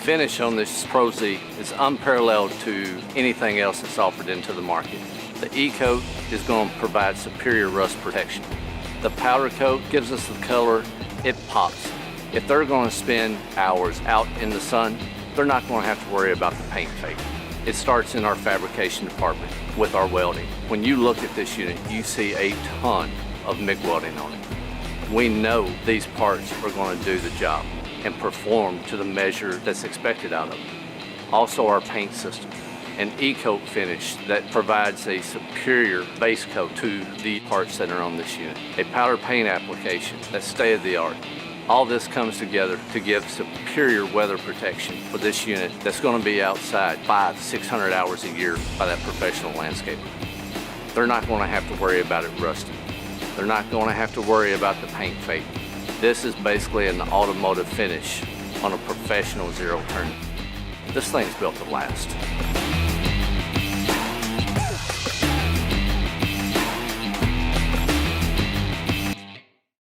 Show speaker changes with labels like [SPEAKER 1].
[SPEAKER 1] finish on this Pro Z is unparalleled to anything else that's offered into the market. The E-coat is going to provide superior rust protection. The powder coat gives us the color, it pops. If they're going to spend hours out in the sun, they're not going to have to worry about the paint fade. It starts in our fabrication department with our welding. When you look at this unit, you see a ton of MIG welding on it. We know these parts are going to do the job and perform to the measure that's expected out of them. Also our paint system, an E-coat finish that provides a superior base coat to the parts that are on this unit. A powder paint application that's state-of-the-art. All this comes together to give superior weather protection for this unit that's going to be outside 500-600 hours a year by that professional landscaper. They're not going to have to worry about it rusting. They're not going to have to worry about the paint fading. This is basically an automotive finish on a professional zero turn. This thing's built to last.